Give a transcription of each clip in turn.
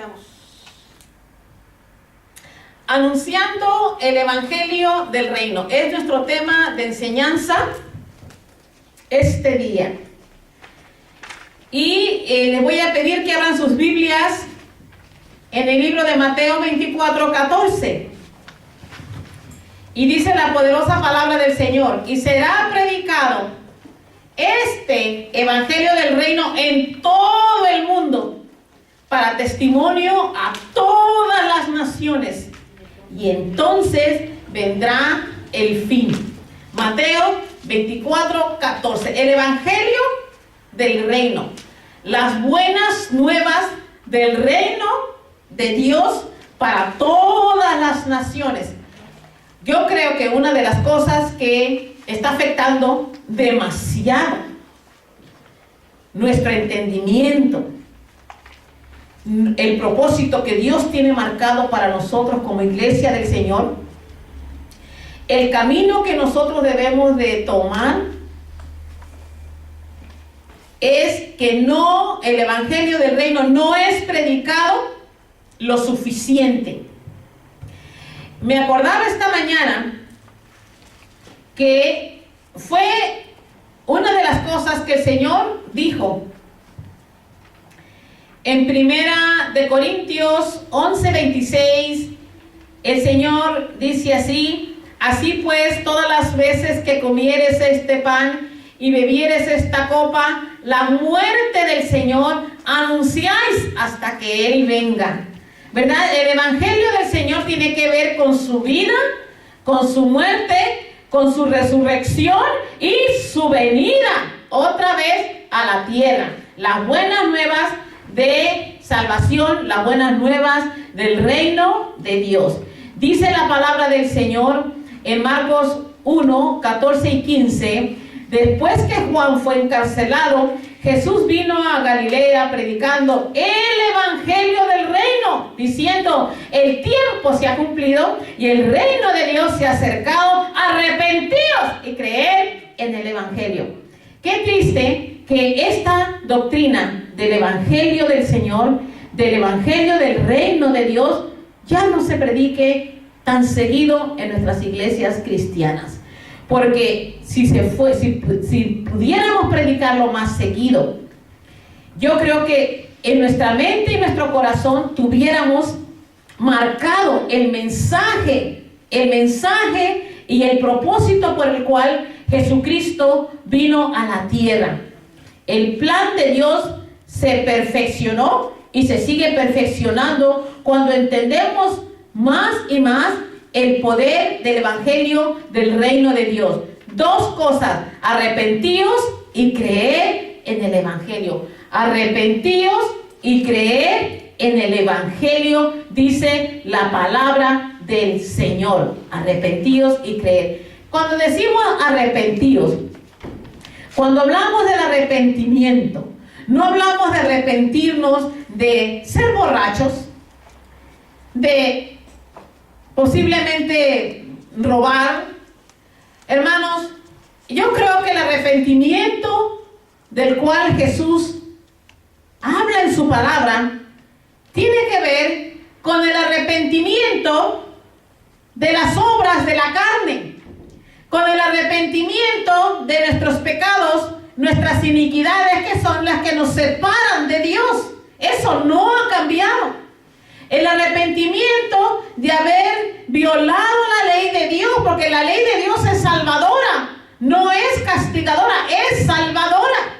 Sigamos. Anunciando el Evangelio del Reino. Es nuestro tema de enseñanza este día. Y les voy a pedir que abran sus Biblias en el libro de Mateo 24:14. Y dice la poderosa palabra del Señor: y será predicado este Evangelio del Reino en todo el mundo, para testimonio a todas las naciones, y entonces vendrá el fin. Mateo 24:14. El Evangelio del Reino, las buenas nuevas del reino de Dios para todas las naciones. Yo creo que una de las cosas que está afectando demasiado nuestro entendimiento, el propósito que Dios tiene marcado para nosotros como iglesia del Señor, el camino que nosotros debemos de tomar, es que el Evangelio del Reino no es predicado lo suficiente. Me acordaba esta mañana que fue una de las cosas que el Señor dijo en 1 de Corintios 11:26. El Señor dice así: así pues, todas las veces que comieres este pan y bebieres esta copa, la muerte del Señor anunciáis hasta que Él venga. ¿Verdad? El Evangelio del Señor tiene que ver con su vida, con su muerte, con su resurrección y su venida otra vez a la tierra. Las buenas nuevas de salvación, las buenas nuevas del reino de Dios. Dice la palabra del Señor en Marcos 1:14 y 15. Después que Juan fue encarcelado, Jesús vino a Galilea predicando el Evangelio del Reino, diciendo: el tiempo se ha cumplido y el reino de Dios se ha acercado, arrepentíos y creed en el Evangelio. Qué triste que esta doctrina del Evangelio del Señor, del Evangelio del reino de Dios, ya no se predique tan seguido en nuestras iglesias cristianas. Porque si pudiéramos predicarlo más seguido, yo creo que en nuestra mente y nuestro corazón tuviéramos marcado el mensaje y el propósito por el cual Jesucristo vino a la tierra. El plan de Dios se perfeccionó y se sigue perfeccionando cuando entendemos más y más el poder del Evangelio del reino de Dios. Dos cosas: arrepentíos y creer en el Evangelio. Arrepentíos y creer en el Evangelio, dice la palabra del Señor. Arrepentíos y creer. Cuando decimos arrepentíos, cuando hablamos del arrepentimiento, no hablamos de arrepentirnos de ser borrachos, de posiblemente robar. Hermanos, yo creo que el arrepentimiento del cual Jesús habla en su palabra tiene que ver con el arrepentimiento de las obras de la carne, con el arrepentimiento de nuestros pecados, nuestras iniquidades, que son las que nos separan de Dios. Eso no ha cambiado. El arrepentimiento de haber violado la ley de Dios, porque la ley de Dios es salvadora, no es castigadora, es salvadora.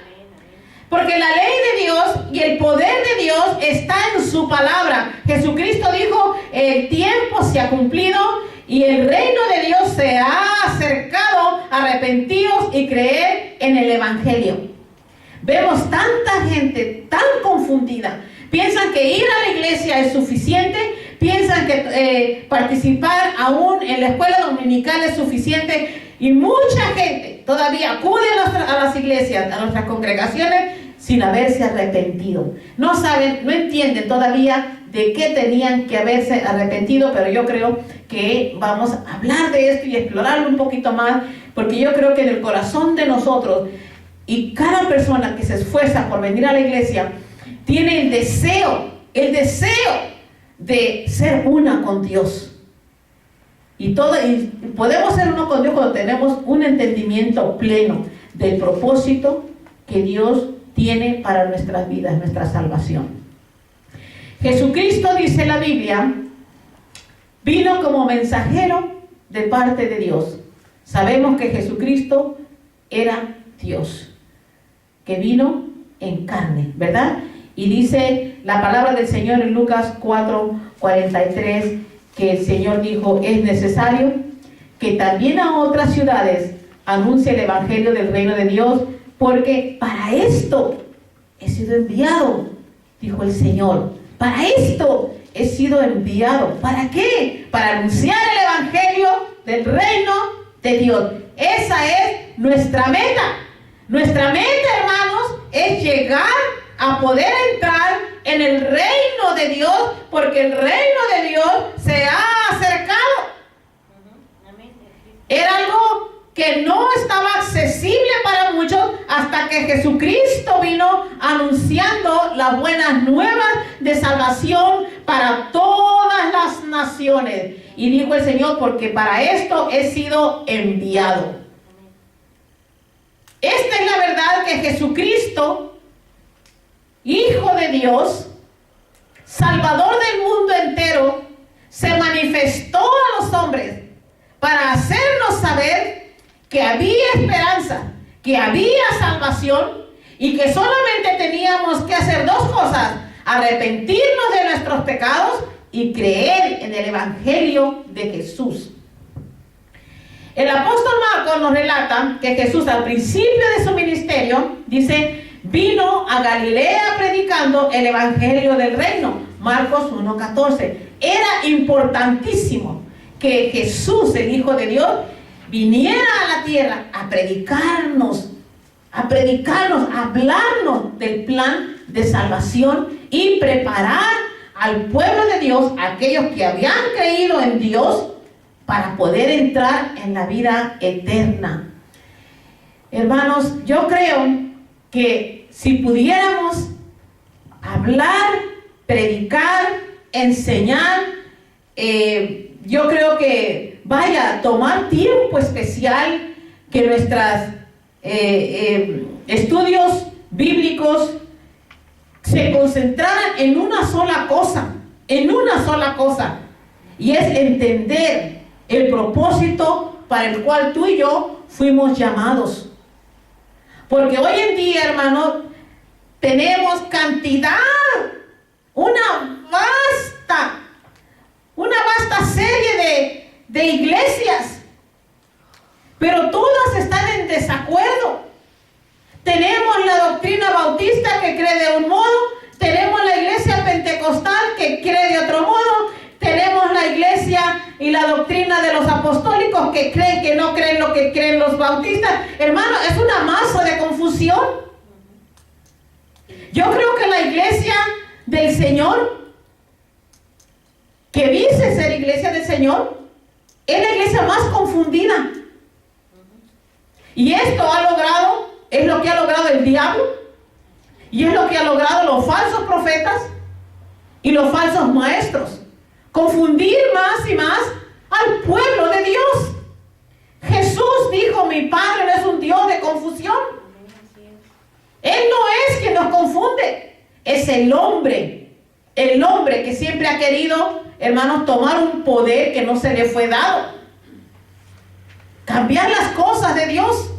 Porque la ley de Dios y el poder de Dios está en su palabra. Jesucristo dijo: el tiempo se ha cumplido y el reino de Dios se ha acercado, arrepentíos y creer en el Evangelio. Vemos tanta gente tan confundida. Piensan que ir a la iglesia es suficiente, piensan que participar aún en la escuela dominical es suficiente, y mucha gente todavía acude a las iglesias, a nuestras congregaciones, sin haberse arrepentido. No saben, no entienden todavía de qué tenían que haberse arrepentido, pero yo creo que vamos a hablar de esto y explorarlo un poquito más, porque yo creo que en el corazón de nosotros, y cada persona que se esfuerza por venir a la iglesia, tiene el deseo el deseo de ser una con Dios. Y podemos ser uno con Dios cuando tenemos un entendimiento pleno del propósito que Dios tiene para nuestras vidas, nuestra salvación. Jesucristo, dice la Biblia, vino como mensajero de parte de Dios. Sabemos que Jesucristo era Dios, que vino en carne, ¿verdad? Y dice la palabra del Señor en Lucas 4:43, que el Señor dijo: es necesario que también a otras ciudades anuncie el evangelio del reino de Dios, porque para esto he sido enviado, dijo el Señor. Para esto he sido enviado. ¿Para qué? Para anunciar el evangelio del reino de Dios. Esa es nuestra meta. Nuestra meta, hermanos, es llegar a poder entrar en el reino de Dios, porque el reino de Dios se ha acercado. Era algo que no estaba accesible para muchos hasta que Jesucristo vino anunciando las buenas nuevas de salvación para todas las naciones. Y dijo el Señor: porque para esto he sido enviado. Esta es la verdad, que Jesucristo, Hijo de Dios, Salvador del mundo entero, se manifestó a los hombres para hacernos saber que había esperanza, que había salvación, y que solamente teníamos que hacer dos cosas: arrepentirnos de nuestros pecados y creer en el evangelio de Jesús. El apóstol Marcos nos relata que Jesús, al principio de su ministerio, dice, vino a Galilea predicando el evangelio del reino. Marcos 1:14. Era importantísimo que Jesús, el Hijo de Dios, viniera a la tierra a predicarnos, a hablarnos del plan de salvación y preparar al pueblo de Dios, aquellos que habían creído en Dios, para poder entrar en la vida eterna. Hermanos, yo creo que si pudiéramos hablar, predicar, enseñar, yo creo que tomar tiempo especial, que nuestros estudios bíblicos se concentraran en una sola cosa, y es entender el propósito para el cual tú y yo fuimos llamados. Porque hoy en día, hermano, tenemos una vasta serie de iglesias, pero todas están en desacuerdo. Tenemos la doctrina bautista, que cree de un modo, tenemos la iglesia pentecostal, que cree de otro modo, tenemos la iglesia y la doctrina de los apostólicos, que creen que no creen lo que creen los bautistas. Hermano, es una masa de confusión. Yo creo que la iglesia del Señor, que dice ser iglesia del Señor, es la iglesia más confundida. Y esto es lo que ha logrado el diablo, y es lo que ha logrado los falsos profetas y los falsos maestros: confundir más y más al pueblo de Dios. Jesús dijo: mi Padre no es un Dios de confusión. Él no es quien nos confunde, es el hombre que siempre ha querido, hermanos, tomar un poder que no se le fue dado, cambiar las cosas de Dios,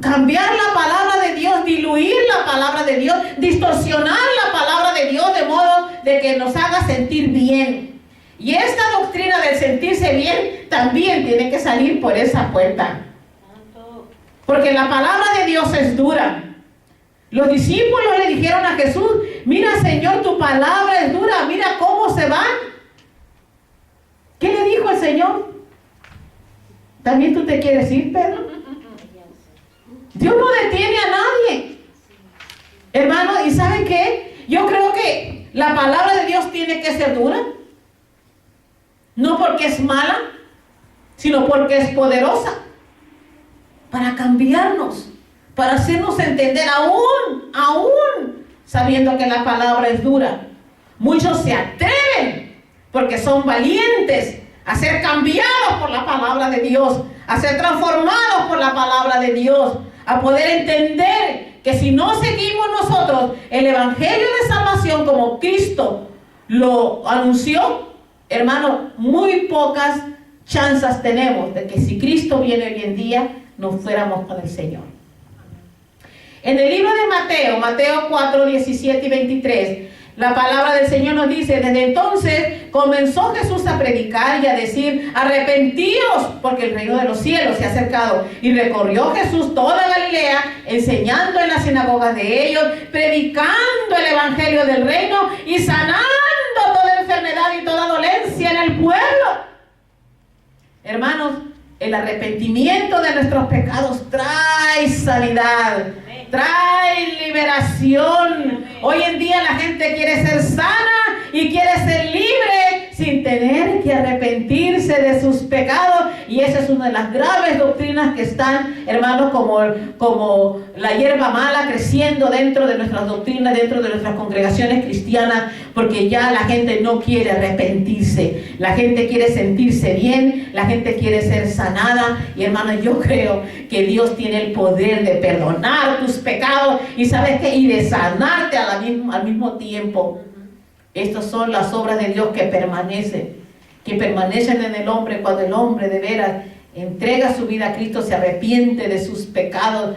cambiar la palabra de Dios, diluir la palabra de Dios, distorsionar la palabra de Dios de modo de que nos haga sentir bien. Y esta doctrina del sentirse bien también tiene que salir por esa puerta, porque la palabra de Dios es dura. Los discípulos le dijeron a Jesús: mira, Señor, tu palabra es dura, mira cómo se van. ¿Qué le dijo el Señor? ¿También tú te quieres ir, Pedro? Dios no detiene a nadie, hermano. ¿Y saben qué? Yo creo que la palabra de Dios tiene que ser dura, no porque es mala, sino porque es poderosa para cambiarnos, para hacernos entender, aún sabiendo que la palabra es dura. Muchos se atreven porque son valientes a ser cambiados por la palabra de Dios, a ser transformados por la palabra de Dios, a poder entender que si no seguimos nosotros el evangelio de salvación como Cristo lo anunció, hermano, muy pocas chances tenemos de que si Cristo viene hoy en día, nos fuéramos con el Señor. En el libro de Mateo 4, 17 y 23, la palabra del Señor nos dice: desde entonces comenzó Jesús a predicar y a decir: arrepentíos, porque el reino de los cielos se ha acercado. Y recorrió Jesús toda Galilea, enseñando en las sinagogas de ellos, predicando el evangelio del reino y sanando toda enfermedad y toda dolencia en el pueblo. Hermanos, el arrepentimiento de nuestros pecados trae sanidad, trae liberación. Hoy en día la gente quiere ser sana y quiere ser libre sin tener que arrepentirse de sus pecados. Y esa es una de las graves doctrinas que están, hermanos, como la hierba mala creciendo dentro de nuestras doctrinas, dentro de nuestras congregaciones cristianas, porque ya la gente no quiere arrepentirse. La gente quiere sentirse bien, la gente quiere ser sanada. Y hermanos, yo creo que Dios tiene el poder de perdonar tus pecados y ¿sabes qué? Y de sanarte al mismo tiempo. Estas son las obras de Dios que permanecen en el hombre cuando el hombre de veras entrega su vida a Cristo, se arrepiente de sus pecados,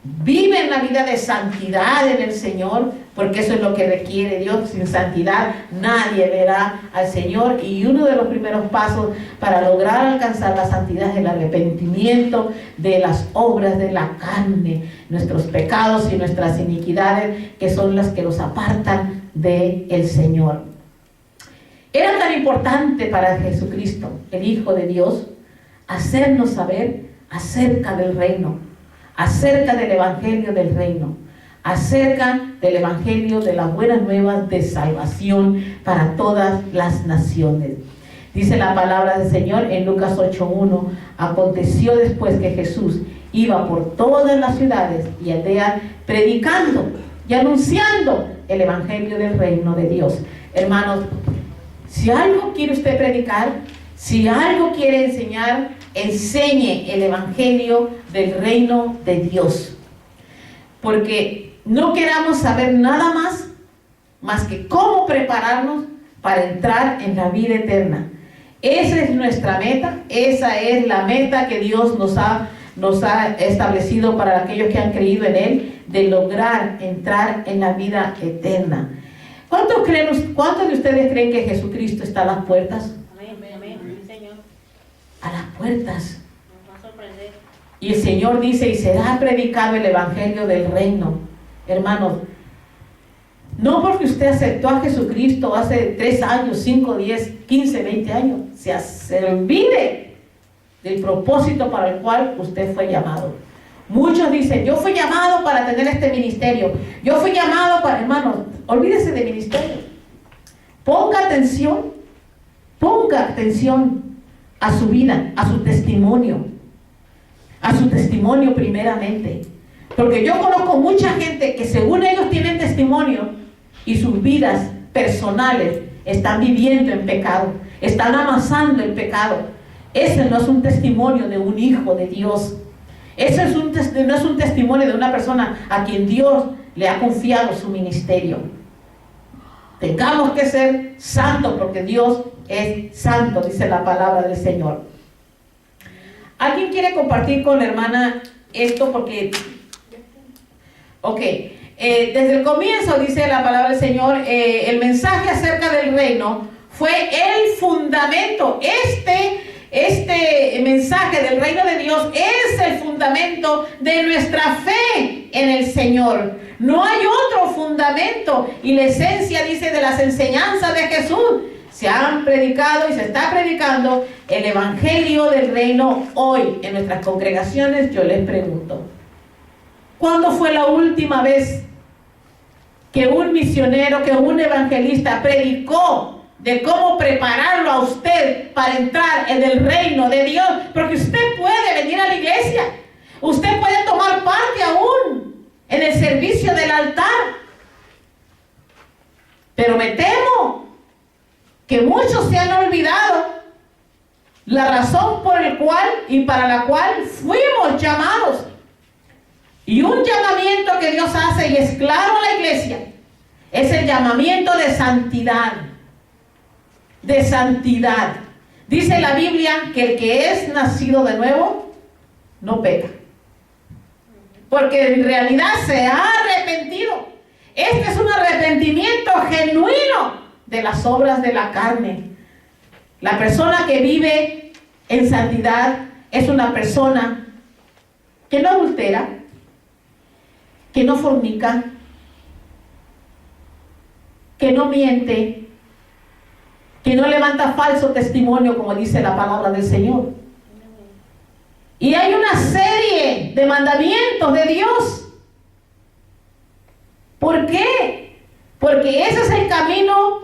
vive en la vida de santidad en el Señor, porque eso es lo que requiere Dios. Sin santidad nadie verá al Señor, y uno de los primeros pasos para lograr alcanzar la santidad es el arrepentimiento de las obras de la carne, nuestros pecados y nuestras iniquidades, que son las que nos apartan del Señor. Era tan importante para Jesucristo, el Hijo de Dios, hacernos saber acerca del reino, acerca del evangelio del reino, acerca del evangelio de las buenas nuevas de salvación para todas las naciones. Dice la palabra del Señor en Lucas 8:1: aconteció después que Jesús iba por todas las ciudades y aldeas predicando y anunciando el evangelio del reino de Dios. Hermanos, si algo quiere usted predicar, si algo quiere enseñar, enseñe el evangelio del reino de Dios, porque no queramos saber nada más que cómo prepararnos para entrar en la vida eterna. Esa es nuestra meta, esa es la meta que Dios nos ha establecido para aquellos que han creído en Él, de lograr entrar en la vida eterna. ¿Cuántos de ustedes creen que Jesucristo está a las puertas? Amén, Señor. A las puertas. Nos va a sorprender. Y el Señor dice: y será predicado el evangelio del reino. Hermanos, no porque usted aceptó a Jesucristo hace 3 años, 5, 10, 15, 20 años, se olvide del propósito para el cual usted fue llamado. Muchos dicen: yo fui llamado para tener este ministerio, yo fui llamado para... Hermanos, olvídese de ministerio. Ponga atención a su vida, a su testimonio primeramente. Porque yo conozco mucha gente que según ellos tienen testimonio y sus vidas personales están viviendo en pecado, están amasando el pecado. Ese no es un testimonio de un hijo de Dios. Ese no es un testimonio de una persona a quien Dios le ha confiado su ministerio. Tengamos que ser santos porque Dios es santo, dice la palabra del Señor. ¿Alguien quiere compartir con la hermana esto? Porque, desde el comienzo, dice la palabra del Señor, el mensaje acerca del reino fue el fundamento. Este mensaje del reino de Dios es el fundamento de nuestra fe en el Señor. No hay otro fundamento. Y la esencia, dice, de las enseñanzas de Jesús. Se han predicado y se está predicando el evangelio del reino hoy en nuestras congregaciones. Yo les pregunto, ¿cuándo fue la última vez que un misionero, que un evangelista predicó de cómo prepararlo a usted para entrar en el reino de Dios? Porque usted puede venir a la iglesia, usted puede tomar parte aún en el servicio del altar, Pero me temo que muchos se han olvidado la razón por el cual y para la cual fuimos llamados. Y un llamamiento que Dios hace, y es claro a la iglesia, es el llamamiento de santidad. De santidad. Dice la Biblia que el que es nacido de nuevo no peca, porque en realidad se ha arrepentido. Este es un arrepentimiento genuino de las obras de la carne. La persona que vive en santidad es una persona que no adultera, que no fornica, que no miente, que no levanta falso testimonio, como dice la palabra del Señor. Y hay una serie de mandamientos de Dios. ¿Por qué? Porque ese es el camino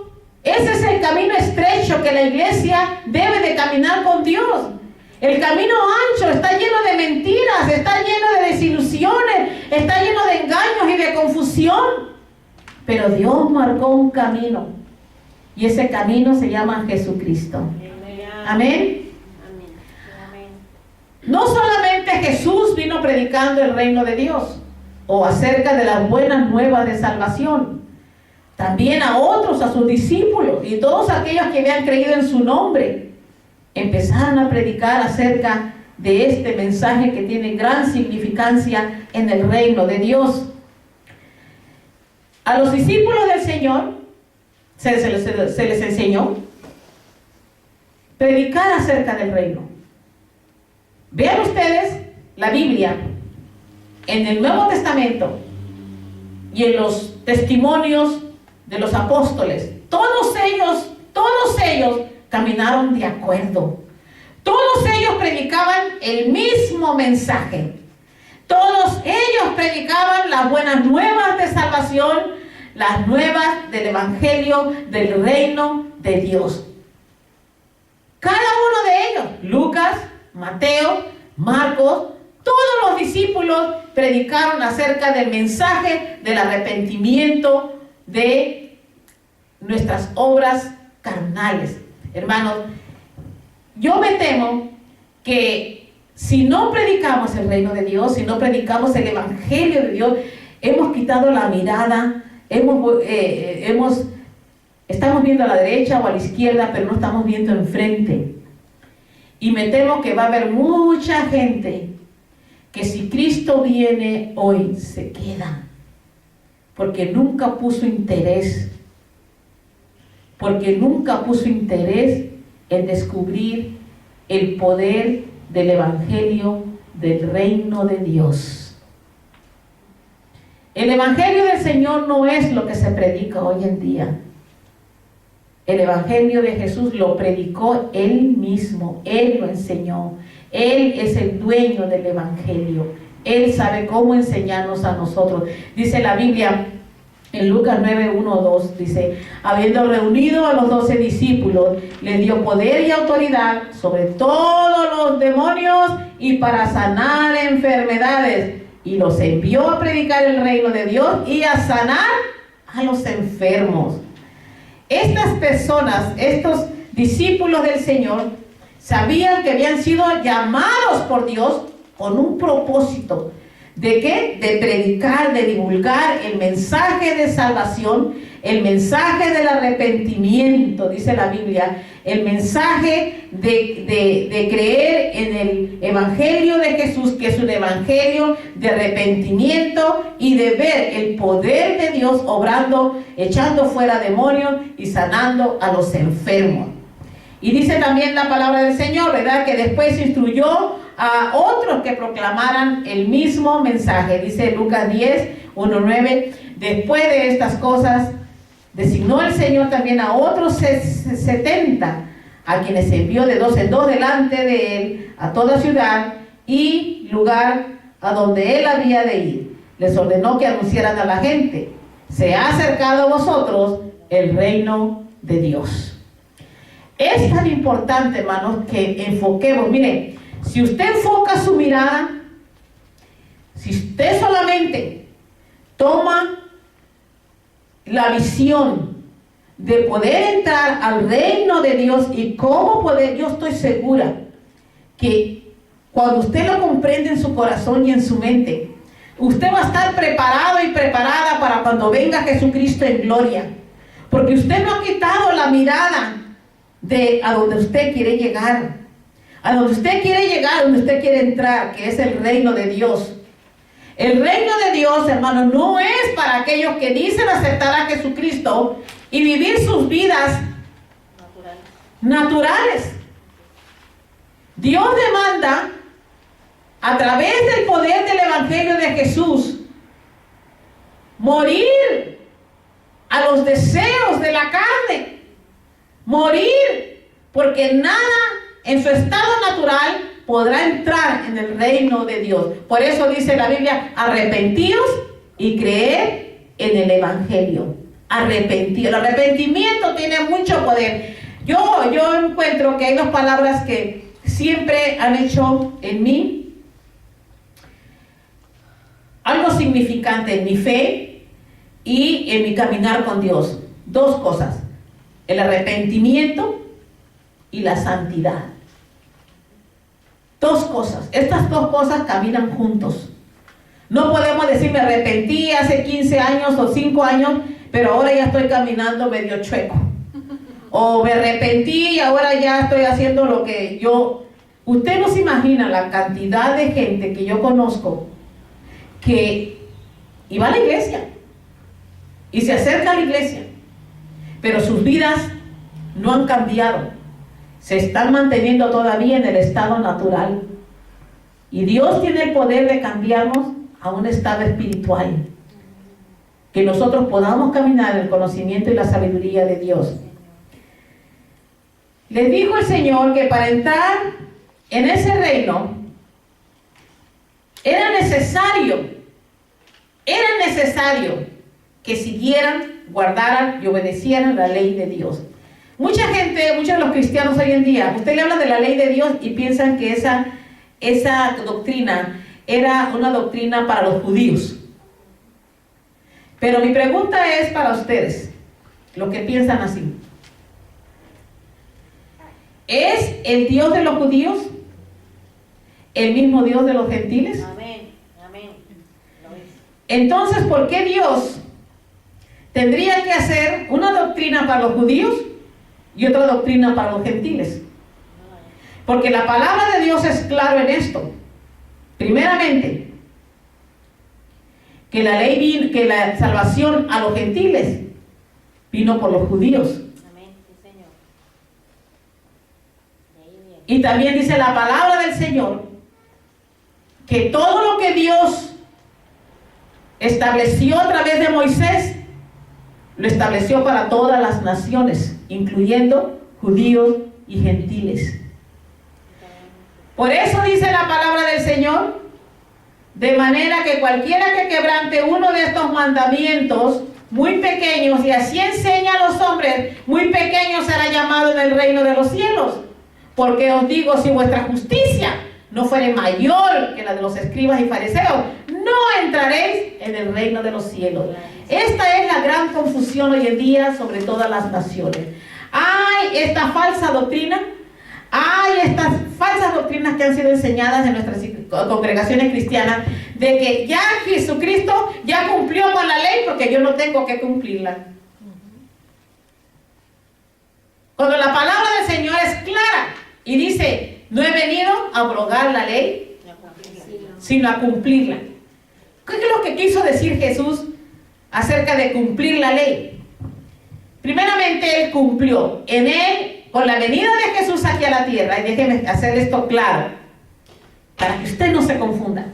estrecho que la iglesia debe de caminar con Dios. El camino ancho está lleno de mentiras, está lleno de desilusiones, está lleno de engaños y de confusión. Pero Dios marcó un camino, y ese camino se llama Jesucristo. Amén. No solamente Jesús vino predicando el reino de Dios o acerca de las buenas nuevas de salvación, también a otros, a sus discípulos y todos aquellos que habían creído en su nombre, empezaron a predicar acerca de este mensaje que tiene gran significancia en el reino de Dios. A los discípulos del Señor se les enseñó predicar acerca del reino. Vean ustedes la Biblia en el Nuevo Testamento y en los testimonios de los apóstoles. Todos ellos caminaron de acuerdo. Todos ellos predicaban el mismo mensaje. Todos ellos predicaban las buenas nuevas de salvación, las nuevas del evangelio del reino de Dios. Cada uno de ellos, Lucas, Mateo, Marcos, todos los discípulos predicaron acerca del mensaje del arrepentimiento de nuestras obras carnales. Hermanos, yo me temo que si no predicamos el reino de Dios, si no predicamos el evangelio de Dios, hemos quitado la mirada, estamos viendo a la derecha o a la izquierda, pero no estamos viendo enfrente. Y me temo que va a haber mucha gente que si Cristo viene hoy se queda, porque nunca puso interés en descubrir el poder del evangelio del reino de Dios. El evangelio del Señor no es lo que se predica hoy en día. El evangelio de Jesús lo predicó Él mismo, Él lo enseñó. Él es el dueño del evangelio. Él sabe cómo enseñarnos a nosotros. Dice la Biblia en Lucas 9, 1, 2, dice: habiendo reunido a los 12 discípulos, les dio poder y autoridad sobre todos los demonios y para sanar enfermedades, y los envió a predicar el reino de Dios y a sanar a los enfermos. Estas personas, estos discípulos del Señor, sabían que habían sido llamados por Dios con un propósito. ¿De qué? De predicar, de divulgar el mensaje de salvación, el mensaje del arrepentimiento, dice la Biblia, el mensaje de creer en el evangelio de Jesús, que es un evangelio de arrepentimiento y de ver el poder de Dios obrando, echando fuera demonios y sanando a los enfermos. Y dice también la palabra del Señor, ¿verdad?, que después instruyó a otros que proclamaran el mismo mensaje. Dice Lucas 10, 1, 9, después de estas cosas, designó el Señor también a otros 70, a quienes envió de 2 en 2 delante de él, a toda ciudad y lugar a donde él había de ir. Les ordenó que anunciaran a la gente: se ha acercado a vosotros el reino de Dios. Es tan importante, hermanos, que enfoquemos. Miren, si usted enfoca su mirada, si usted solamente toma la visión de poder entrar al reino de Dios y cómo poder, yo estoy segura que cuando usted lo comprende en su corazón y en su mente, usted va a estar preparado y preparada para cuando venga Jesucristo en gloria. Porque usted no ha quitado la mirada de a donde usted quiere llegar. A donde usted quiere llegar, donde usted quiere entrar, que es el reino de Dios. El reino de Dios, hermano, no es para aquellos que dicen aceptar a Jesucristo y vivir sus vidas naturales. Dios demanda, a través del poder del Evangelio de Jesús, morir a los deseos de la carne. Morir, porque nada en su estado natural podrá entrar en el reino de Dios. Por eso dice la Biblia, arrepentíos y creed en el Evangelio. Arrepentido. El arrepentimiento tiene mucho poder. Yo encuentro que hay dos palabras que siempre han hecho en mí algo significante en mi fe y en mi caminar con Dios. Dos cosas: el arrepentimiento y la santidad. Dos cosas. Estas dos cosas caminan juntos. No podemos decir me arrepentí hace 15 años o 5 años, pero ahora ya estoy caminando medio chueco. O me arrepentí y ahora ya estoy haciendo lo que yo... Usted no se imagina la cantidad de gente que yo conozco que iba a la iglesia y se acerca a la iglesia, pero sus vidas no han cambiado. Se están manteniendo todavía en el estado natural. Y Dios tiene el poder de cambiarnos a un estado espiritual. Que nosotros podamos caminar en el conocimiento y la sabiduría de Dios. Les dijo el Señor que para entrar en ese reino era necesario que siguieran, guardaran y obedecieran la ley de Dios. Mucha gente, muchos de los cristianos hoy en día, usted le habla de la ley de Dios y piensan que esa doctrina era una doctrina para los judíos. Pero mi pregunta es para ustedes, los que piensan así. ¿Es el Dios de los judíos el mismo Dios de los gentiles? Amén, amén. Entonces, ¿por qué Dios tendría que hacer una doctrina para los judíos y otra doctrina para los gentiles? Porque la palabra de Dios es claro en esto. Primeramente, que la ley vino, que la salvación a los gentiles vino por los judíos. Amén, sí, Señor. Y también dice la palabra del Señor que todo lo que Dios estableció a través de Moisés, lo estableció para todas las naciones, incluyendo judíos y gentiles. Por eso dice la palabra del Señor, de manera que cualquiera que quebrante uno de estos mandamientos muy pequeños, y así enseña a los hombres, muy pequeño será llamado en el reino de los cielos. Porque os digo, si vuestra justicia no fuere mayor que la de los escribas y fariseos, no entraréis en el reino de los cielos. Esta es la gran confusión hoy en día sobre todas las naciones. Hay esta falsa doctrina, hay estas falsas doctrinas que han sido enseñadas en nuestras congregaciones cristianas, de que ya Jesucristo ya cumplió con la ley porque yo no tengo que cumplirla. Cuando la palabra del Señor es clara y dice, no he venido a abrogar la ley, sino a cumplirla. ¿Qué es lo que quiso decir Jesús acerca de cumplir la ley? Primeramente, Él cumplió. En Él, con la venida de Jesús aquí a la tierra, y déjeme hacer esto claro, para que usted no se confunda.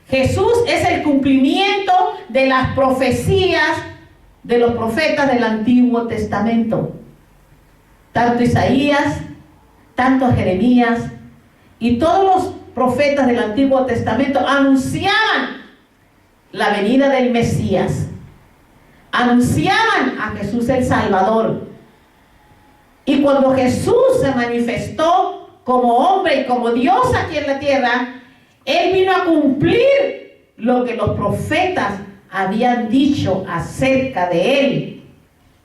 Jesús es el cumplimiento de las profecías de los profetas del Antiguo Testamento. Tanto Isaías, tanto Jeremías y todos los profetas del Antiguo Testamento anunciaban la venida del Mesías. Anunciaban a Jesús el Salvador. Y cuando Jesús se manifestó como hombre y como Dios aquí en la tierra, Él vino a cumplir lo que los profetas habían dicho acerca de Él.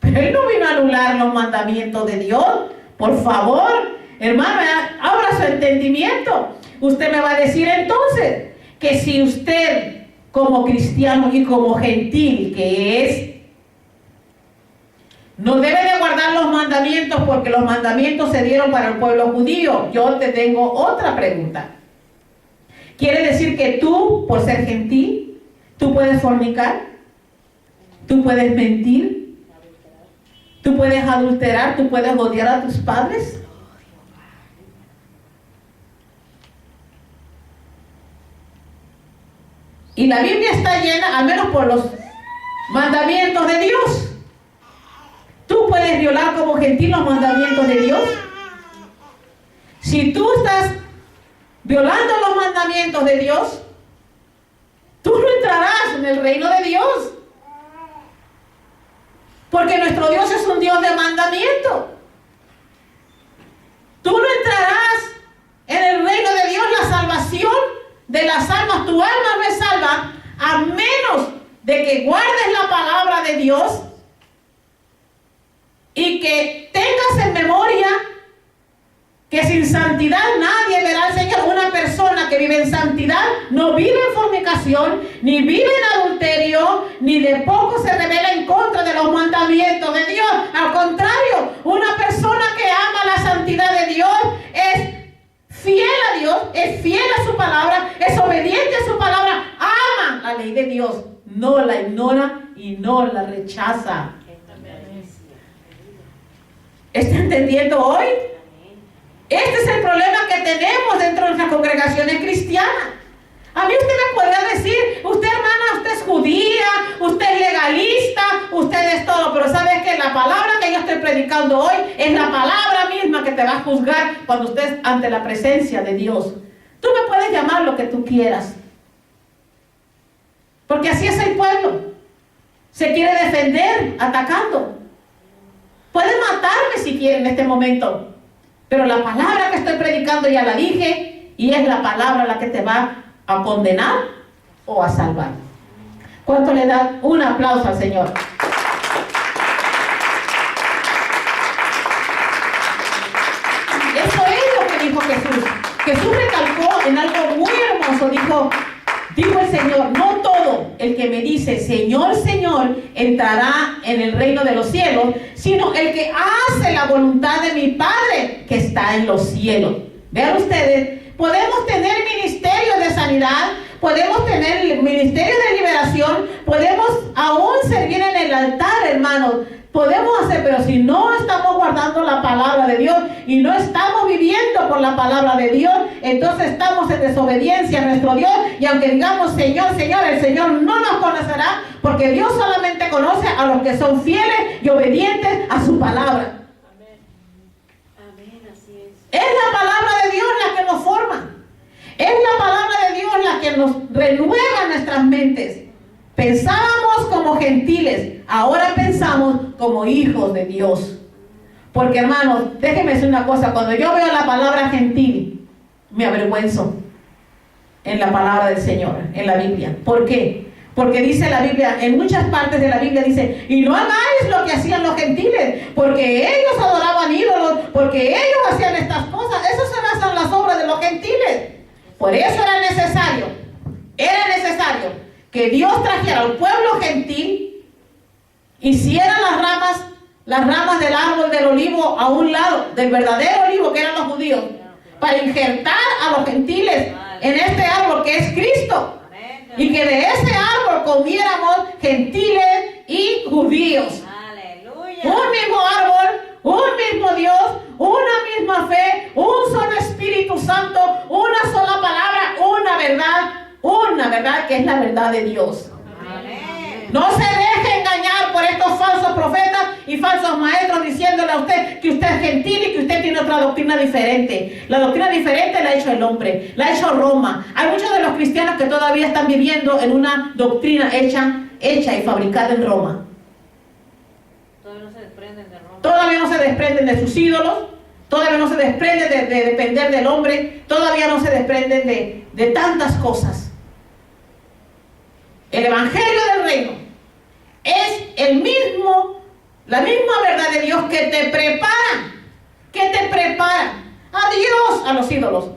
Pero Él no vino a anular los mandamientos de Dios. Por favor, hermano, abra su entendimiento. Usted me va a decir entonces que si usted como cristiano y como gentil que es, no debe de guardar los mandamientos porque los mandamientos se dieron para el pueblo judío. Yo te tengo otra pregunta. ¿Quiere decir que tú, por ser gentil, tú puedes fornicar? ¿Tú puedes mentir? ¿Tú puedes adulterar? ¿Tú puedes odiar a tus padres? Y la Biblia está llena, al menos por los mandamientos de Dios. ¿Tú puedes violar como gentil los mandamientos de Dios? Si tú estás violando los mandamientos de Dios, tú no entrarás en el reino de Dios. Porque nuestro Dios es un Dios de mandamiento. Tú no entrarás en el reino de Dios. La salvación de las almas, tu alma no es salva a menos de que guardes la palabra de Dios y que tengas en memoria que sin santidad nadie verá al Señor. Una persona que vive en santidad no vive en fornicación, ni vive en adulterio, ni de poco se revela en contra de los mandamientos de Dios. Al contrario, una persona que ama la santidad de Dios es fiel a Dios, es fiel a su palabra, es obediente a su palabra, ama la ley de Dios, no la ignora y no la rechaza. ¿Está entendiendo hoy? Este es el problema que tenemos dentro de nuestras congregaciones cristianas. A mí usted me podría decir, usted hermana, usted es judía, usted es legalista, usted es todo, pero ¿sabes qué? La palabra que yo estoy predicando hoy es la palabra misma que te va a juzgar cuando estés ante la presencia de Dios. Tú me puedes llamar lo que tú quieras, porque así es el pueblo. Se quiere defender atacando. Puede matarme si quiere en este momento, pero la palabra que estoy predicando ya la dije, y es la palabra la que te va a condenar o a salvar. ¿Cuánto le dan un aplauso al Señor? Eso es lo que dijo Jesús. Jesús recalcó en algo muy hermoso. Dijo el Señor, no todo el que me dice Señor, Señor, entrará en el reino de los cielos, sino el que hace la voluntad de mi Padre que está en los cielos. Vean ustedes, podemos tener ministerios de sanidad, podemos tener ministerios de liberación, podemos aún servir en el altar, hermanos. Podemos hacer, pero si no estamos guardando la palabra de Dios y no estamos viviendo por la palabra de Dios, entonces estamos en desobediencia a nuestro Dios. Y aunque digamos Señor, Señor, el Señor no nos conocerá, porque Dios solamente conoce a los que son fieles y obedientes a su palabra. Amén. Amén, así es. Es la palabra de Dios la que nos forma. Es la palabra de Dios la que nos renueva nuestras mentes. Pensábamos como gentiles, ahora pensamos como hijos de Dios. Porque hermanos, déjenme decir una cosa, cuando yo veo la palabra gentil, me avergüenzo en la palabra del Señor, en la Biblia. ¿Por qué? Porque dice la Biblia, en muchas partes de la Biblia dice, y no hagáis lo que hacían los gentiles, porque ellos adoraban ídolos, porque ellos hacían estas cosas. Esas son las obras de los gentiles. Por eso era necesario que Dios trajera al pueblo gentil, hiciera las ramas del árbol del olivo a un lado, del verdadero olivo que eran los judíos, para injertar a los gentiles en este árbol que es Cristo, y que de ese árbol comiéramos gentiles y judíos. Aleluya. Un mismo árbol, un mismo Dios, una misma fe, un solo Espíritu Santo, una sola palabra, una verdad que es la verdad de Dios. Amén. No se deje engañar por estos falsos profetas y falsos maestros diciéndole a usted que usted es gentil y que usted tiene otra doctrina diferente. La doctrina diferente la ha hecho el hombre, la ha hecho Roma. Hay muchos de los cristianos que todavía están viviendo en una doctrina hecha y fabricada en Roma. Todavía no se desprenden de Roma. Todavía no se desprenden de sus ídolos, todavía no se desprenden de depender del hombre, todavía no se desprenden de tantas cosas. El evangelio del reino es el mismo La misma verdad de Dios que te prepara. Que te prepara. Adiós a los ídolos.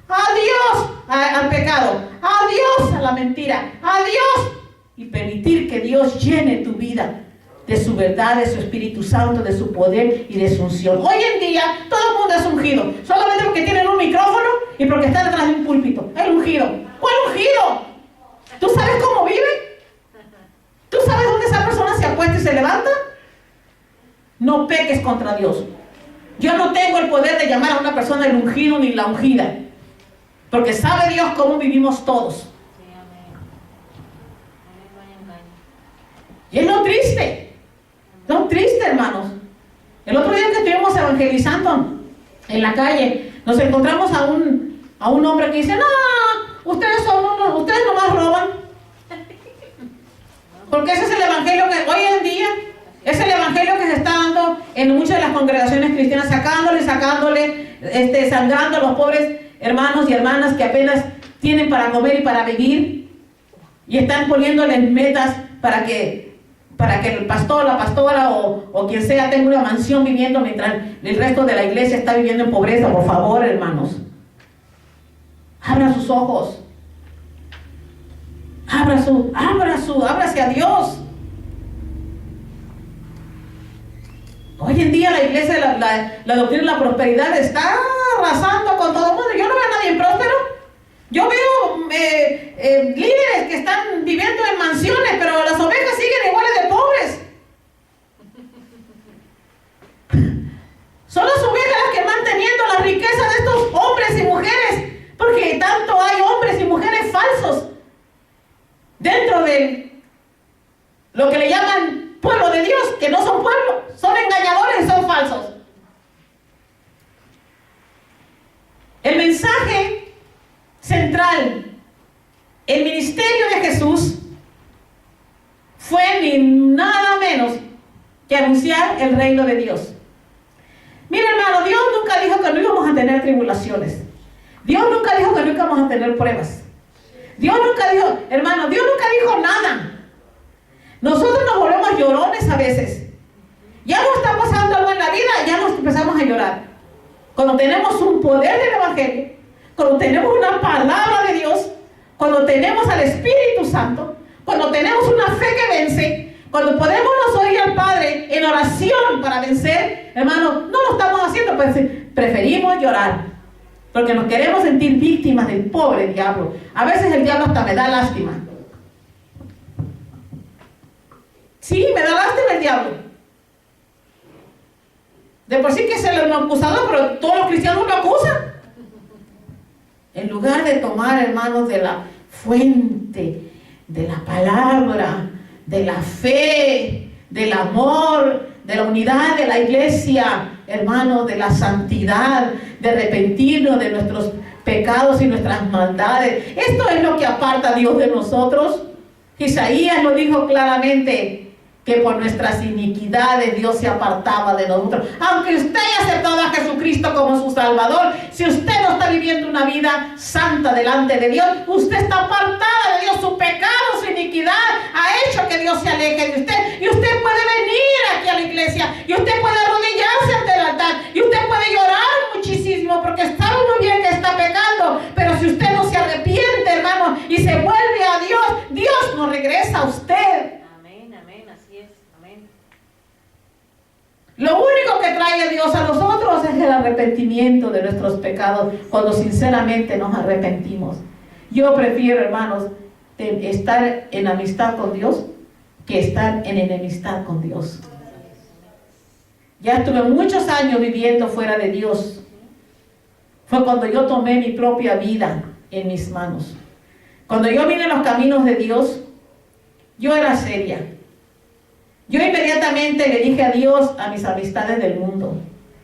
Adiós al pecado. Adiós a la mentira. Adiós. Y permitir que Dios llene tu vida de su verdad, de su Espíritu Santo, de su poder y de su unción. Hoy en día todo el mundo es ungido, solamente porque tienen un micrófono y porque están detrás de un púlpito. El ungido. ¿Cuál ungido? ¿Tú sabes cómo vive? ¿Tú sabes dónde esa persona se acuesta y se levanta? No peques contra Dios. Yo no tengo el poder de llamar a una persona el ungido ni la ungida, porque sabe Dios cómo vivimos todos. Y es lo triste, hermanos. El otro día que estuvimos evangelizando en la calle, nos encontramos a un hombre que dice: no, ustedes nomás roban. Porque ese es el evangelio que hoy en día, es el evangelio que se está dando en muchas de las congregaciones cristianas, sacándole, sangrando a los pobres hermanos y hermanas que apenas tienen para comer y para vivir, y están poniéndoles metas para que el pastor, la pastora o quien sea tenga una mansión viviendo mientras el resto de la iglesia está viviendo en pobreza. Por favor, hermanos, abran sus ojos, ábrase a Dios. Hoy en día la iglesia, la doctrina de la prosperidad está arrasando con todo el mundo. Yo no veo a nadie próspero. Yo veo líderes que están viviendo en mansiones, pero las ovejas siguen iguales de pobres. Son las ovejas las que van teniendo la riqueza de estos hombres y mujeres, porque tanto hay hombres y mujeres falsos dentro de lo que le llaman pueblo de Dios, que no son pueblo, son engañadores y son falsos. El mensaje central, el ministerio de Jesús fue ni nada menos que anunciar el reino de Dios. Mira, hermano, Dios nunca dijo que no íbamos a tener tribulaciones. Dios nunca dijo que no íbamos a tener pruebas. Dios nunca dijo, hermano, Dios nunca dijo nada. Nosotros nos volvemos llorones a veces. Ya nos está pasando algo en la vida, ya nos empezamos a llorar. Cuando tenemos un poder del evangelio, cuando tenemos una palabra de Dios, cuando tenemos al Espíritu Santo, cuando tenemos una fe que vence, cuando podemos oír al Padre en oración para vencer, hermano, no lo estamos haciendo, pues preferimos llorar, porque nos queremos sentir víctimas del pobre diablo. A veces el diablo hasta me da lástima. Sí, me da lástima el diablo. De por sí que es el acusador, pero todos los cristianos lo acusan. En lugar de tomar, hermanos, de la fuente, de la palabra, de la fe, del amor, de la unidad de la iglesia, hermanos, de la santidad, de arrepentirnos de nuestros pecados y nuestras maldades. Esto es lo que aparta a Dios de nosotros. Isaías lo dijo claramente, que por nuestras iniquidades Dios se apartaba de nosotros. Aunque usted haya aceptado a Jesucristo como su Salvador, si usted no está viviendo una vida santa delante de Dios, usted está apartada de Dios. Su pecado, su iniquidad ha hecho que Dios se aleje de usted. Y usted puede venir aquí a la iglesia, y usted puede arrodillarse ante el altar, y usted puede llorar muchísimo porque sabe muy bien que está pecando. Pero si usted no se arrepiente, hermano, y se vuelve a Dios, Dios no regresa a usted. Lo único que trae Dios a nosotros es el arrepentimiento de nuestros pecados, cuando sinceramente nos arrepentimos. Yo prefiero, hermanos, estar en amistad con Dios que estar en enemistad con Dios. Ya estuve muchos años viviendo fuera de Dios. Fue cuando yo tomé mi propia vida en mis manos. Cuando yo vine a los caminos de Dios, yo era seria. Yo inmediatamente le dije adiós a mis amistades del mundo.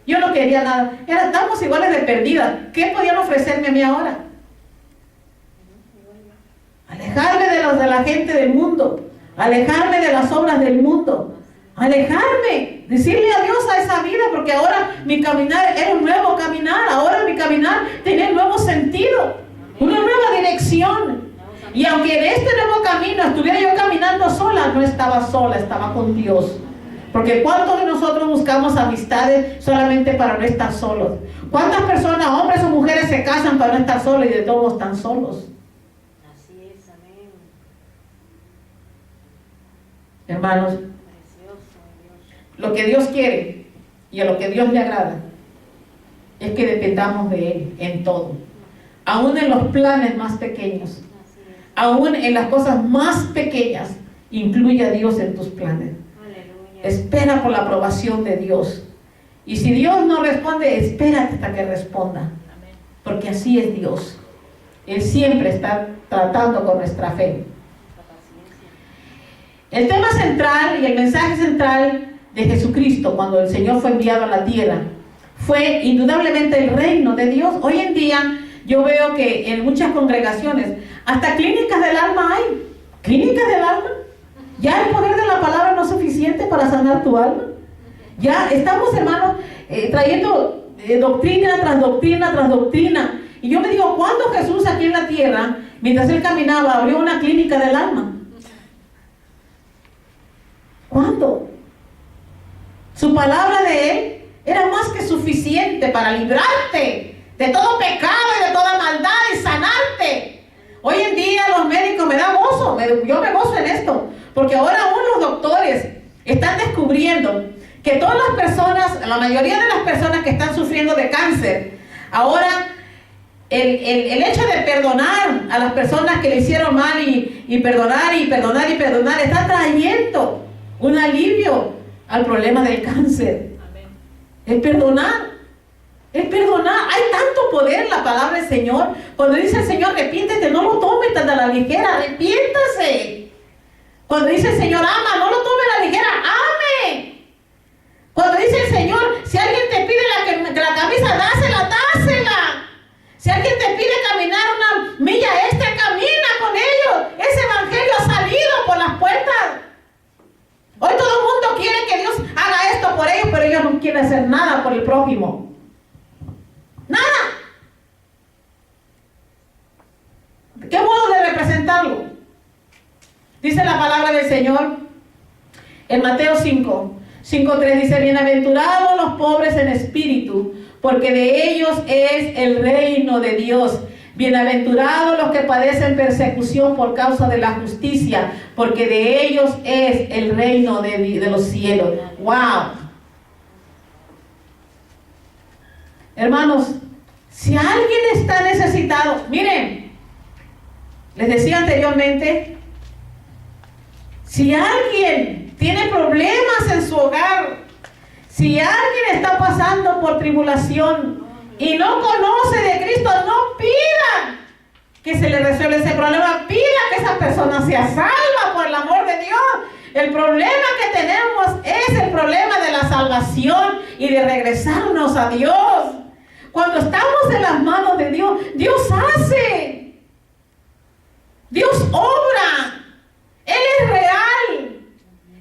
Yo no quería nada. Estábamos iguales de perdidas. ¿Qué podían ofrecerme a mí ahora? Alejarme de la gente del mundo. Alejarme de las obras del mundo. Alejarme. Decirle adiós a esa vida, porque ahora mi caminar era un nuevo caminar. Ahora mi caminar tenía un nuevo sentido. Una nueva dirección. Y aunque en este nuevo camino estuviera yo caminando sola, no estaba sola, estaba con Dios. Porque ¿cuántos de nosotros buscamos amistades solamente para no estar solos? ¿Cuántas personas, hombres o mujeres, se casan para no estar solos y de todos están solos? Así es, amén. Hermanos, Precioso, Dios. lo que Dios quiere y a lo que Dios le agrada es que dependamos de Él en todo. Aún en los planes más pequeños, Así es. aún en las cosas más pequeñas, incluye a Dios en tus planes. Aleluya. Espera por la aprobación de Dios. Y si Dios no responde, espérate hasta que responda. Amén. Porque así es Dios. Él siempre está tratando con nuestra fe. La paciencia. El tema central y el mensaje central de Jesucristo cuando el Señor fue enviado a la tierra fue indudablemente el reino de Dios. Hoy en día yo veo que en muchas congregaciones hasta clínicas del alma hay. ¿Clínicas del alma? Ya el poder de la palabra no es suficiente para sanar tu alma. Ya estamos, hermanos, trayendo doctrina tras doctrina tras doctrina. Y yo me digo, ¿cuándo Jesús aquí en la tierra, mientras Él caminaba, abrió una clínica del alma? ¿Cuándo? Su palabra de Él era más que suficiente para librarte de todo pecado y de toda maldad y sanarte. Hoy en día los médicos me dan gozo, yo me gozo en esto, porque ahora aún los doctores están descubriendo que todas las personas, la mayoría de las personas que están sufriendo de cáncer, ahora el hecho de perdonar a las personas que le hicieron mal y perdonar y perdonar y perdonar, está trayendo un alivio al problema del cáncer. Amén. Es perdonar. Es perdonar. Hay tanto poder en la palabra del Señor. Cuando dice el Señor, arrepiéntete, no lo tome tan a la ligera, arrepiéntase. Cuando dice el Señor, ama, no lo tome a la ligera, ame. Cuando dice el Señor, si alguien te pide la camisa, dásela. Si alguien te pide caminar una milla extra, camina con ellos. Ese evangelio ha salido por las puertas. Hoy todo el mundo quiere que Dios haga esto por ellos, pero ellos no quieren hacer nada por el prójimo. Nada. ¿Qué modo de representarlo? Dice la palabra del Señor en Mateo 5:3 dice, bienaventurados los pobres en espíritu, porque de ellos es el reino de Dios. Bienaventurados los que padecen persecución por causa de la justicia, porque de ellos es el reino de los cielos. ¡Wow! Hermanos, si alguien está necesitado, miren, les decía anteriormente, si alguien tiene problemas en su hogar, si alguien está pasando por tribulación y no conoce de Cristo, no pida que se le resuelva ese problema, pida que esa persona sea salva por el amor de Dios. El problema que tenemos es el problema de la salvación y de regresarnos a Dios. Cuando estamos en las manos de Dios, Dios hace. Dios obra. Él es real.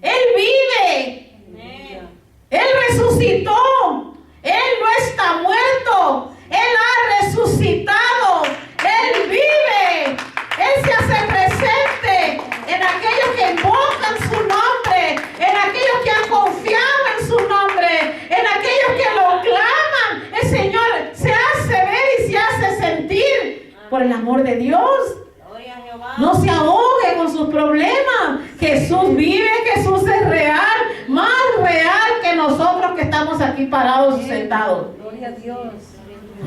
Él vive. Amén. Él resucitó. Él no está muerto. Él ha resucitado. Él vive. Él se hace presente en aquellos que invocan su nombre, en aquellos que han confiado en su nombre, en aquellos que lo claman. El Señor se hace ver y se hace sentir por el amor de Dios. Gloria a Jehová. No se ahogue con sus problemas. Jesús vive, Jesús es real, más real que nosotros que estamos aquí parados y sentados. Gloria a Dios.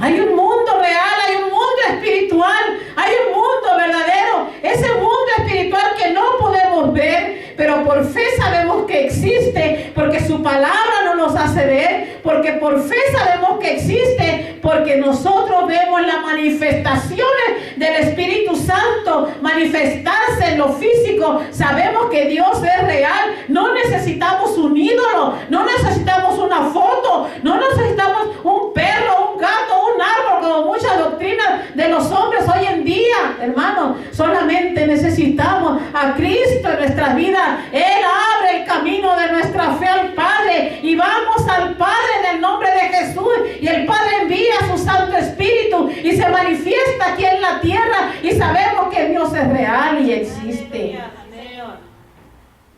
Hay un mundo real, hay un mundo espiritual, hay un mundo verdadero, ese mundo espiritual que no podemos ver, pero por fe sabemos que existe, porque su palabra no nos hace ver, porque por fe sabemos que existe, porque nosotros vemos las manifestaciones del Espíritu Santo manifestarse en lo físico. Sabemos que Dios es real, no necesitamos un ídolo, no necesitamos una foto, no necesitamos un perro, un gato, un árbol, como muchas doctrinas de los hombres hoy en día, hermanos. Solamente necesitamos a Cristo en nuestra vida. Él abre el camino de nuestra fe al Padre y vamos al Padre en el nombre de Jesús, y el Padre envía a su Santo Espíritu y se manifiesta aquí en la tierra, y sabemos que Dios es real y existe. Aleluya, Señor.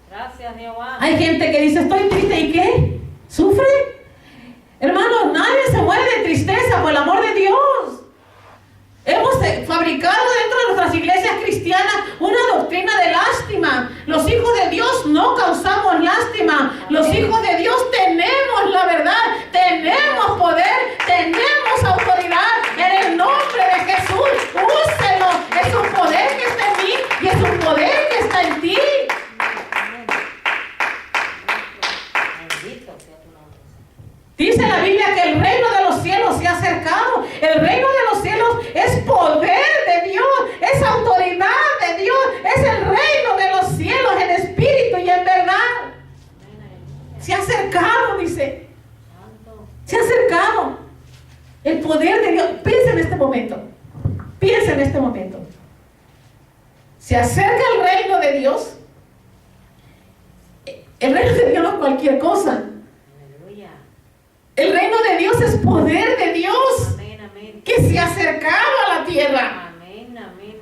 Gracias. Gracias, Jehová. Hay gente que dice, estoy triste, ¿y qué? ¿Sufre? Hermano, nadie se muere de tristeza por el amor de Dios. Hemos fabricado dentro de nuestras iglesias cristianas una doctrina de lástima. Los hijos de Dios no causamos lástima. Los hijos de Dios tenemos la verdad, tenemos poder, tenemos autoridad en el nombre de Jesús. Úselo. Es un poder que está en mí y es un poder que está en ti. Bendito sea tu nombre. Dice la Biblia que el reino de los cielos se ha acercado. El reino de los cielos es poder de Dios, es autoridad de Dios, es el reino de los cielos en espíritu y en verdad. Se ha acercado, dice. Se ha acercado. El poder de Dios. Piensa en este momento. Piensa en este momento. Se acerca el reino de Dios. El reino de Dios no es cualquier cosa. Aleluya. El reino de Dios es poder de Dios Amén, amén. que se ha acercado a la tierra, Amén, amén.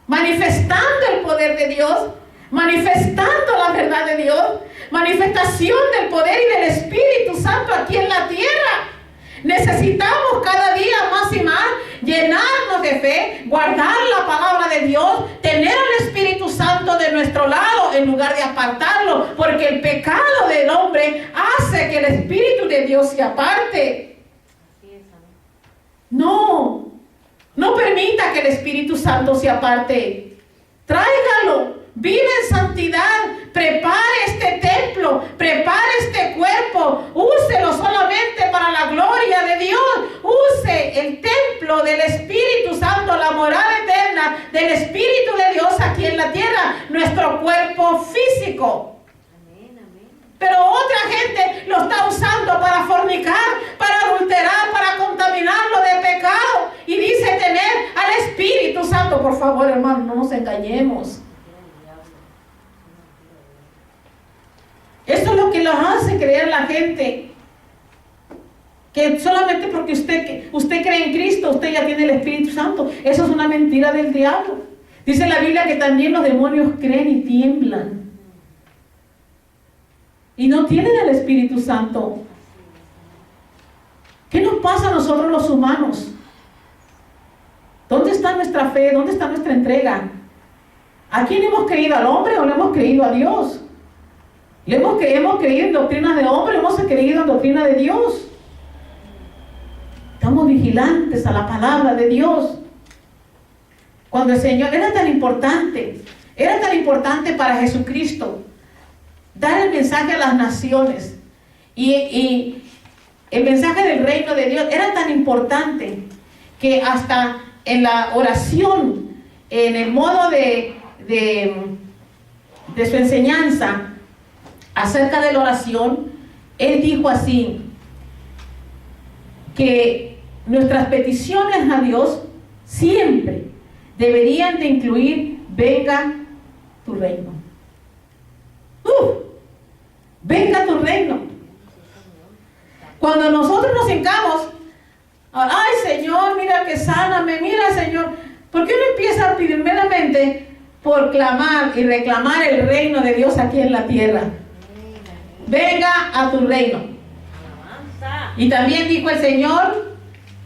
manifestando el poder de Dios, manifestando la verdad de Dios, manifestación del poder y del Espíritu Santo aquí en la tierra. Necesitamos cada día más y más llenarnos de fe, guardar la palabra de Dios, tener al Espíritu Santo de nuestro lado en lugar de apartarlo, porque el pecado del hombre hace que el Espíritu de Dios se aparte. Así es, amén. No permita que el Espíritu Santo se aparte. Tráigalo. Vive en santidad. Prepare este templo. Prepare este cuerpo. Úselo solamente para la gloria de Dios. Use el templo del Espíritu Santo, la morada eterna del Espíritu de Dios aquí en la tierra. Nuestro cuerpo físico. Amén, amén. Pero otra gente lo está usando para fornicar, para adulterar, para contaminarlo de pecado. Y dice tener al Espíritu Santo. Por favor, hermano, no nos engañemos. Esto es lo que los hace creer la gente. Que solamente porque usted cree en Cristo, usted ya tiene el Espíritu Santo. Eso es una mentira del diablo. Dice la Biblia que también los demonios creen y tiemblan. Y no tienen el Espíritu Santo. ¿Qué nos pasa a nosotros los humanos? ¿Dónde está nuestra fe? ¿Dónde está nuestra entrega? ¿A quién hemos creído? ¿Al hombre o le hemos creído a Dios? Hemos creído en doctrinas de hombre, hemos creído en doctrina de Dios. Estamos vigilantes a la palabra de Dios. Cuando el Señor era tan importante para Jesucristo dar el mensaje a las naciones y el mensaje del reino de Dios era tan importante que hasta en la oración, en el modo de su enseñanza acerca de la oración, Él dijo así, que nuestras peticiones a Dios siempre deberían de incluir: venga tu reino. Venga tu reino. Cuando nosotros nos hincamos, ay Señor, mira que sáname, mira Señor, ¿por qué no empieza primeramente por clamar y reclamar el reino de Dios aquí en la tierra? Venga a tu reino. Alabanza. Y también dijo el Señor,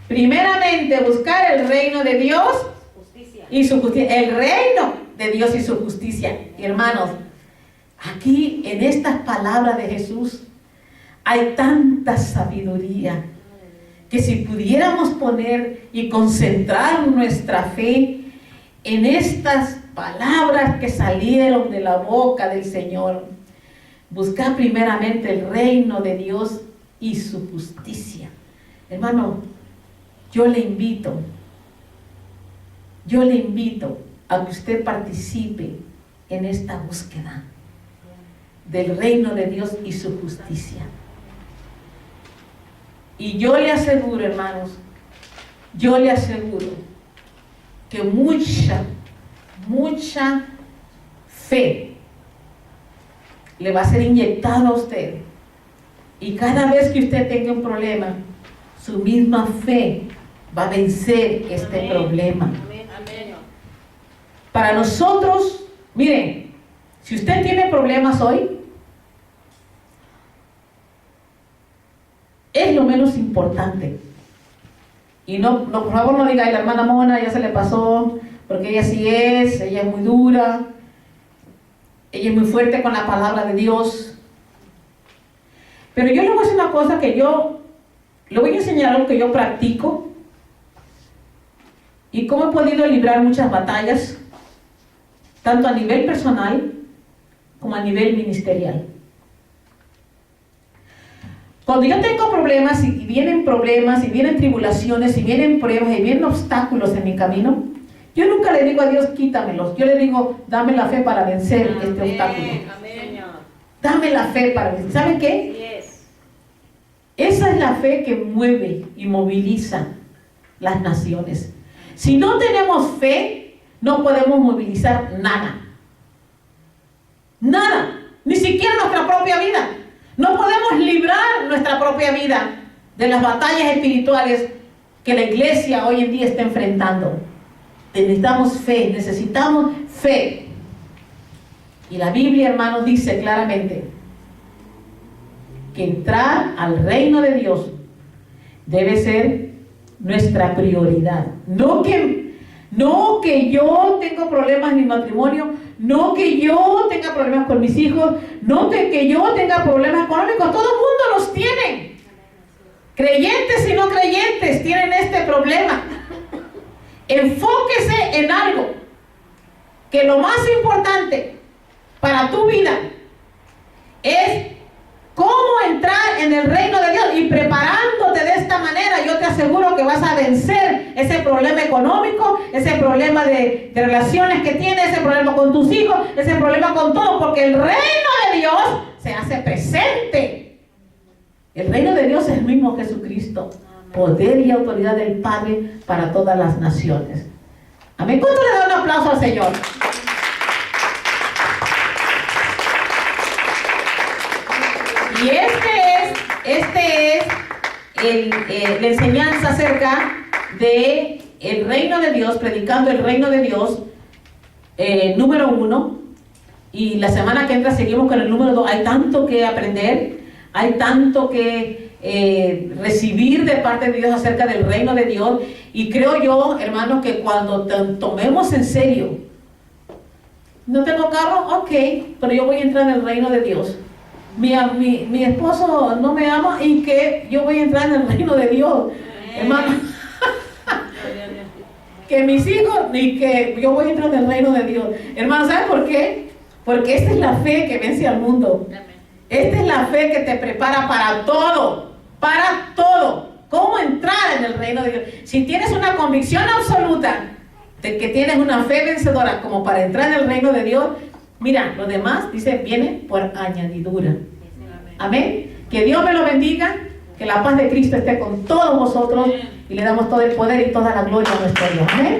primeramente buscar el reino de Dios Justicia. y su justicia. El reino de Dios y su justicia. Hermanos, aquí en estas palabras de Jesús hay tanta sabiduría que si pudiéramos poner y concentrar nuestra fe en estas palabras que salieron de la boca del Señor, buscar primeramente el reino de Dios y su justicia. Hermano, yo le invito a que usted participe en esta búsqueda del reino de Dios y su justicia. Y yo le aseguro, hermanos, que mucha fe le va a ser inyectada a usted. Y cada vez que usted tenga un problema, su misma fe va a vencer este Amén. problema. Amén, amén. Para nosotros, miren, Si usted tiene problemas hoy, es lo menos importante. Y no, por favor no diga, la hermana Mona ya se le pasó, porque ella sí ella es muy dura, ella es muy fuerte con la palabra de Dios. Pero yo le voy a decir una cosa que yo, le voy a enseñar algo que yo practico y cómo he podido librar muchas batallas, tanto a nivel personal como a nivel ministerial. Cuando yo tengo problemas y vienen tribulaciones y vienen pruebas y vienen obstáculos en mi camino, yo nunca le digo a Dios quítamelos, yo le digo dame la fe para vencer este obstáculo. Amén. Dame la fe para vencer. ¿Saben qué? Esa es la fe que mueve y moviliza las naciones. Si no tenemos fe, no podemos movilizar nada. Nada, ni siquiera nuestra propia vida. No podemos librar nuestra propia vida de las batallas espirituales que la iglesia hoy en día está enfrentando. Necesitamos fe. Y la Biblia, hermanos, dice claramente que entrar al reino de Dios debe ser nuestra prioridad. No que yo tengo problemas en mi matrimonio, no que yo tenga problemas con mis hijos, no que yo tenga problemas económicos. Todo el mundo los tiene. Creyentes y no creyentes tienen este problema. Enfóquese en algo, que lo más importante para tu vida es cómo entrar en el reino de Dios, y preparándote de esta manera yo te aseguro que vas a vencer ese problema económico, ese problema de relaciones que tienes, ese problema con tus hijos, ese problema con todo, porque el reino de Dios se hace presente. El reino de Dios es el mismo Jesucristo, poder y autoridad del Padre para todas las naciones. Amén. ¿Cuánto le da un aplauso al Señor? Y este es la enseñanza acerca de el reino de Dios, predicando el reino de Dios, número 1. Y la semana que entra seguimos con el número 2. Hay tanto que aprender, hay tanto que recibir de parte de Dios acerca del reino de Dios. Y creo yo, hermanos, que cuando tomemos en serio, no tengo carro, ok, pero yo voy a entrar en el reino de Dios. Mi esposo no me ama y que yo voy a entrar en el reino de Dios, hermano. Que mis hijos, y que yo voy a entrar en el reino de Dios, hermano. ¿Sabes por qué? Porque esta es la fe que vence al mundo. Esta es la fe que te prepara para todo, cómo entrar en el reino de Dios. Si tienes una convicción absoluta de que tienes una fe vencedora como para entrar en el reino de Dios, mira, lo demás, dice, viene por añadidura. Amén. Que Dios me lo bendiga, que la paz de Cristo esté con todos vosotros y le damos todo el poder y toda la gloria a nuestro Dios. Amén.